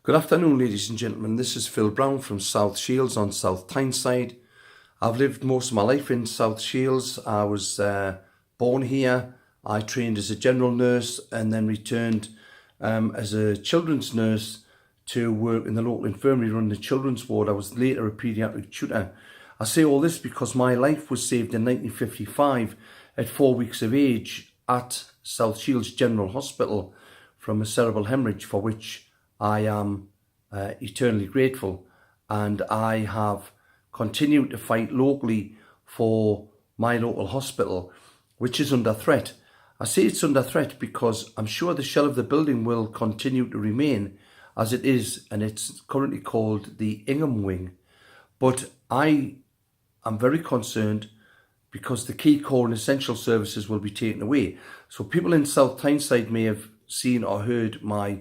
Good afternoon, ladies and gentlemen. This is Phil Brown from South Shields on South Tyneside. I've lived most of my life in South Shields. I was born here. I trained as a general nurse and then returned as a children's nurse to work in the local infirmary running the children's ward. I was later a paediatric tutor. I say all this because my life was saved in 1955 at 4 weeks of age at South Shields General Hospital from a cerebral hemorrhage, for which I am eternally grateful, and I have continued to fight locally for my local hospital, which is under threat. I say it's under threat because I'm sure the shell of the building will continue to remain as it is, and it's currently called the Ingham Wing. But I am very concerned because the key core and essential services will be taken away. So people in South Tyneside may have seen or heard my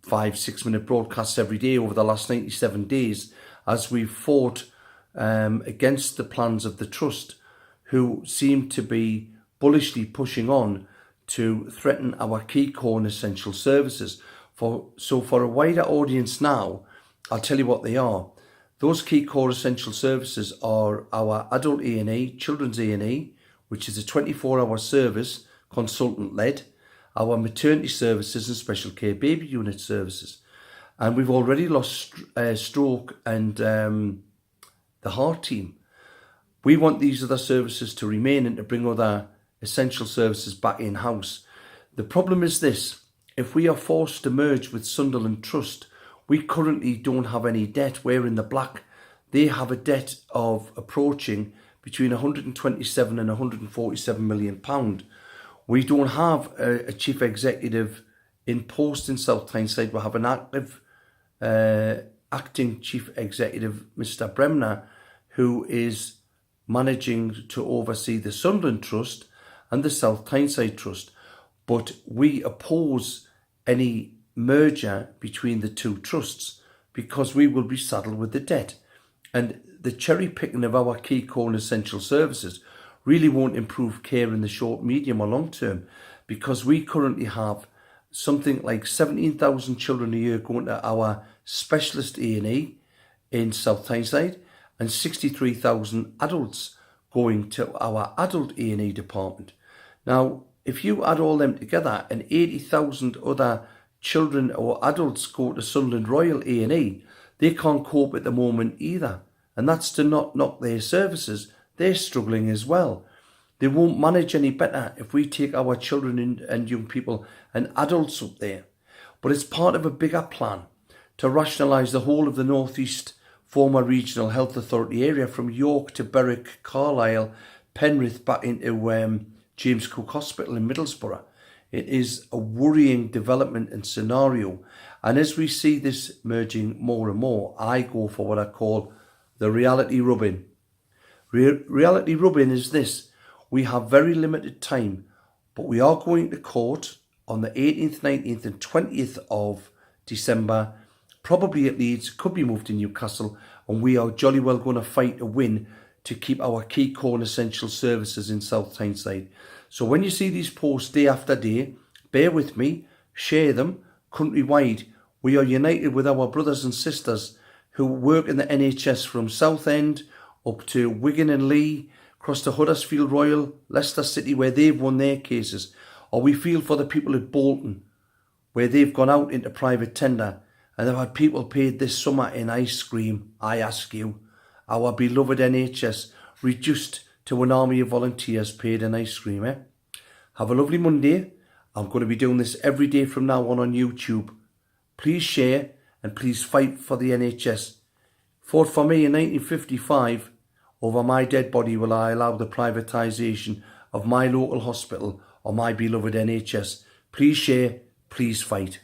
5-6 minute broadcasts every day over the last 97 days as we've fought against the plans of the Trust, who seem to be bullishly pushing on to threaten our key core and essential services. So for a wider audience now, I'll tell you what they are. Those key core essential services are our adult A&E, children's A&E, which is a 24-hour service, consultant-led, our maternity services and special care baby unit services. And we've already lost stroke and the heart team. We want these other services to remain and to bring other essential services back in-house. The problem is this: if we are forced to merge with Sunderland Trust, we currently don't have any debt. We're in the black. They have a debt of approaching between 127 and 147 million pound. We don't have a chief executive in post in South Tyneside. We have an active acting chief executive, Mr. Bremner, who is managing to oversee the Sunderland Trust and the South Tyneside Trust. But we oppose any merger between the two trusts because we will be saddled with the debt. And the cherry picking of our key core and essential services really won't improve care in the short, medium or long term, because we currently have something like 17,000 children a year going to our specialist A&E in South Tyneside and 63,000 adults going to our adult A&E department. Now, if you add all them together and 80,000 other children or adults go to Sunderland Royal A&E, they can't cope at the moment either. And that's to not knock their services. They're struggling as well. They won't manage any better if we take our children and young people and adults up there. But it's part of a bigger plan to rationalise the whole of the North East former Regional Health Authority area from York to Berwick, Carlisle, Penrith back into James Cook Hospital in Middlesbrough. It is a worrying development and scenario. And as we see this merging more and more, I go for what I call the reality rub-in. Reality rub-in is this: we have very limited time, but we are going to court on the 18th, 19th and 20th of December, probably at Leeds, could be moved to Newcastle, and we are jolly well going to fight a win to keep our key core and essential services in South Tyneside. So when you see these posts day after day, bear with me, share them countrywide. We are united with our brothers and sisters who work in the NHS from Southend up to Wigan and Lee, across to Huddersfield Royal, Leicester City, where they've won their cases. Or we feel for the people at Bolton, where they've gone out into private tender and they've had people paid this summer in ice cream. I ask you, our beloved NHS reduced to an army of volunteers paid in ice cream, eh? Have a lovely Monday. I'm going to be doing this every day from now on YouTube. Please share and please fight for the NHS. Fought for me in 1955. Over my dead body will I allow the privatisation of my local hospital or my beloved NHS. Please share, please fight.